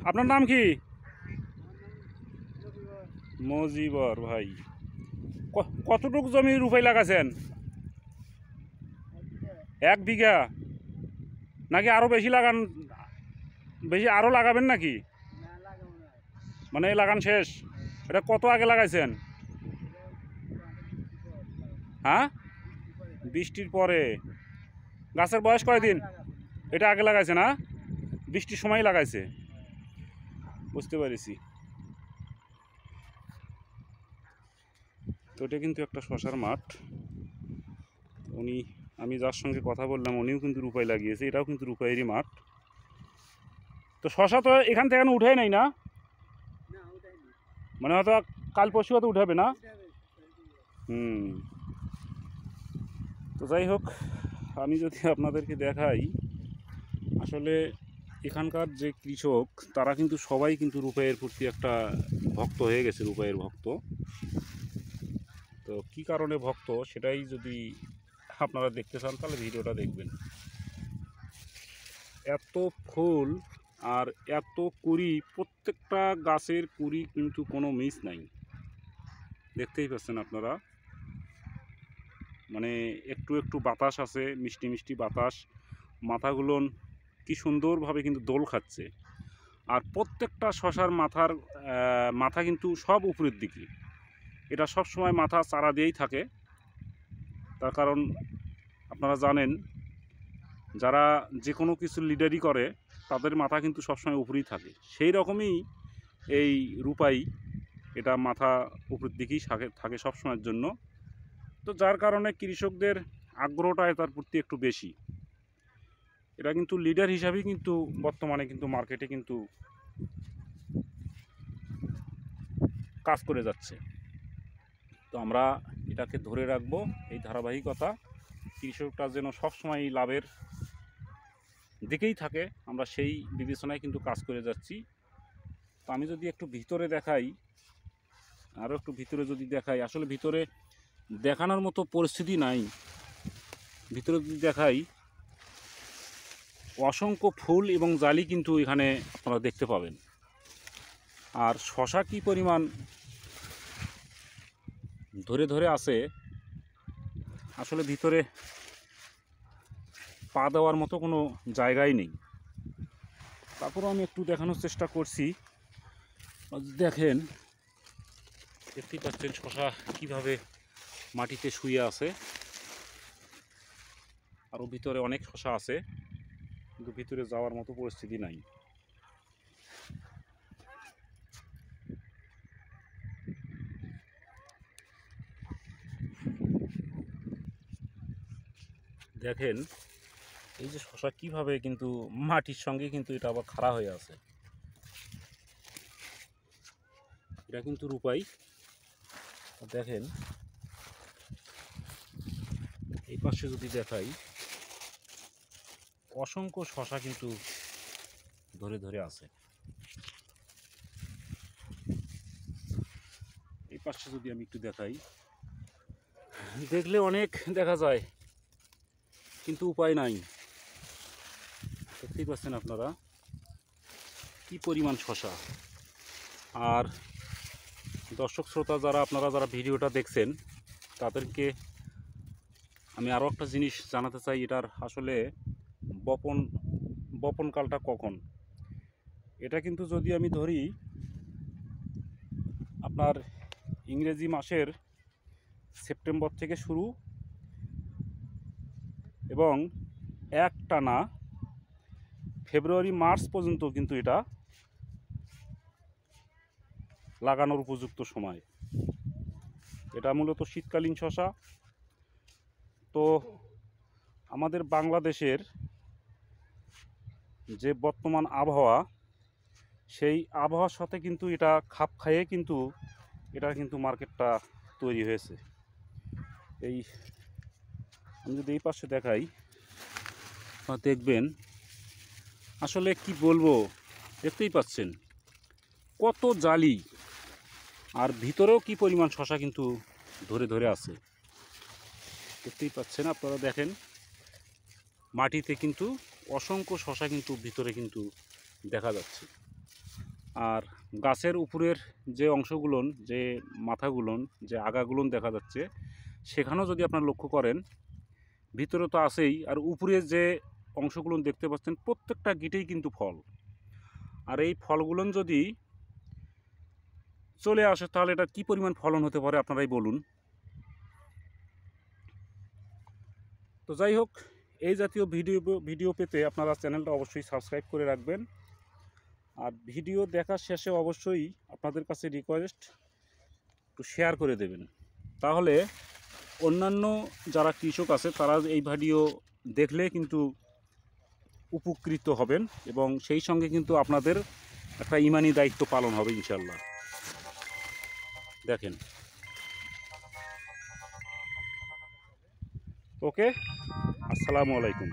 আপনার নাম কি? মজিবর ভাই। কতটুকু জমি রুপাই লাগাছেন? 1 বিঘা নাকি আরো বেশি লাগান? বেশি আরো লাগাবেন নাকি? মানে লাগান শেষ? এটা কত আগে লাগাইছেন? হ্যাঁ, বৃষ্টির পরে। গাছের বয়স কয়দিন? এটা আগে লাগাইছে না? বৃষ্টির সময় লাগাইছে, বুঝতে পেরেছি। তো এটা কিন্তু একটা শশার মাঠ। আমি যার সঙ্গে কথা বললাম উনিও কিন্তু রুপাই লাগিয়েছে, এটাও কিন্তু রুপাইয়েরই মাঠ। তো শশা তো এখান থেকে উঠে নাই না? মানে হয়তো কাল পরশু হয়তো উঠাবে না। তো যাই হোক, আমি যদি আপনাদেরকে দেখাই, আসলে এখানকার যে কৃষক তারা কিন্তু সবাই কিন্তু রুপাইয়ের প্রতি একটা ভক্ত হয়ে গেছে, রুপাইয়ের ভক্ত। তো কি কারণে ভক্ত সেটাই যদি আপনারা দেখতে চান তাহলে ভিডিওটা দেখবেন। এত ফুল আর এত কুড়ি, প্রত্যেকটা গাছের কুড়ি কিন্তু কোনো মিস নাই, দেখতেই পাচ্ছেন আপনারা। মানে একটু একটু বাতাস আছে, মিষ্টি মিষ্টি বাতাস, মাথাগুলো কি সুন্দরভাবে কিন্তু দোল খাচ্ছে। আর প্রত্যেকটা শশার মাথা কিন্তু সব উপরের দিকে, এটা সব সময় মাথা চারা দিয়েই থাকে। তার কারণ আপনারা জানেন, যারা যে কোনো কিছু লিডারই করে তাদের মাথা কিন্তু সবসময় উপরেই থাকে। সেই রকমই এই রুপাই, এটা মাথা উপরের দিকেই থাকে সবসময়ের জন্য। তো যার কারণে কৃষকদের আগ্রহটা তার প্রতি একটু বেশি। এটা কিন্তু লিডার হিসাবেই কিন্তু বর্তমানে কিন্তু মার্কেটে কিন্তু কাজ করে যাচ্ছে। তো আমরা এটাকে ধরে রাখবো, এই ধারাবাহিকতা। কৃষকটা যেন সবসময় লাভের দিকেই থাকে, আমরা সেই বিবেচনায় কিন্তু কাজ করে যাচ্ছি। তো আমি যদি একটু ভিতরে দেখাই, আরও একটু ভিতরে যদি দেখাই, আসলে ভিতরে দেখানোর মতো পরিস্থিতি নাই। ভিতরে যদি দেখাই, অসংখ্য ফুল এবং জালি কিন্তু এখানে আপনারা দেখতে পাবেন। আর শশা কি পরিমাণ ধরে ধরে আছে, আসলে ভিতরে পা দেওয়ার মতো কোনো জায়গাই নেই। তারপরও আমি একটু দেখানোর চেষ্টা করছি। দেখেন, দেখতেই পাচ্ছেন শশা কীভাবে মাটিতে শুয়ে আছে। আরও ভিতরে অনেক শশা আছে, কিন্তু ভিতরে যাওয়ার মতো পরিস্থিতি নাই। দেখেন এই যে শশা কিভাবে কিন্তু মাটির সঙ্গে কিন্তু এটা আবার খাড়া হয়ে আছে। এটা কিন্তু রূপাই। দেখেন এই পাশে যদি দেখাই, অসংখ্য শশা কিন্তু ধরে ধরে আছে। এই পাশে যদি আমি একটু দেখাই, দেখলে অনেক দেখা যায়, কিন্তু উপায় নাই। দেখতেই পাচ্ছেন আপনারা কি পরিমাণ শশা। আর দর্শক শ্রোতা যারা ভিডিওটা দেখছেন, তাদেরকে আমি আরও একটা জিনিস জানাতে চাই। এটার আসলে বপনকালটা কখন, এটা কিন্তু যদি আমি ধরি আপনার ইংরেজি মাসের সেপ্টেম্বর থেকে শুরু, এবং একটানা ফেব্রুয়ারি মার্চ পর্যন্ত কিন্তু এটা লাগানোর উপযুক্ত সময়। এটা মূলত শীতকালীন শশা। তো আমাদের বাংলাদেশের যে বর্তমান আবহাওয়া, সেই আবহাওয়ার সাথে কিন্তু এটা খাপ খাইয়ে কিন্তু এটা কিন্তু মার্কেটটা তৈরি হয়েছে। আমি যদি এই পাশে দেখাই, দেখবেন আসলে কি বলবো, দেখতেই পাচ্ছেন কত জালি, আর ভিতরেও কি পরিমাণ শশা কিন্তু ধরে ধরে আছে, দেখতেই পাচ্ছেন আপনারা। দেখেন মাটিতে কিন্তু অসংখ্য শশা কিন্তু ভিতরে কিন্তু দেখা যাচ্ছে। আর গাছের উপরের যে অংশগুলোন, যে মাথাগুলোন, যে আগাগুলোন দেখা যাচ্ছে, সেখানেও যদি আপনারা লক্ষ্য করেন ভিতরে তো আছেই, আর উপরে যে অংশগুলো দেখতে পাচ্ছেন প্রত্যেকটা গিটেই কিন্তু ফল। আর এই ফলগুলোন যদি চলে আসে তাহলে এটা কী পরিমাণ ফলন হতে পারে আপনারাই বলুন। তো যাই হোক, এই জাতীয় ভিডিও পেতে আপনারা চ্যানেলটা অবশ্যই সাবস্ক্রাইব করে রাখবেন। আর ভিডিও দেখার শেষে অবশ্যই আপনাদের কাছে রিকোয়েস্ট একটু শেয়ার করে দেবেন, তাহলে অন্যান্য যারা কৃষক আছে তারা এই ভিডিও দেখলে কিন্তু উপকৃত হবেন, এবং সেই সঙ্গে কিন্তু আপনাদের একটা ইমানি দায়িত্ব পালন হবে ইনশাল্লাহ। দেখেন, ওকে, আসসালামু আলাইকুম।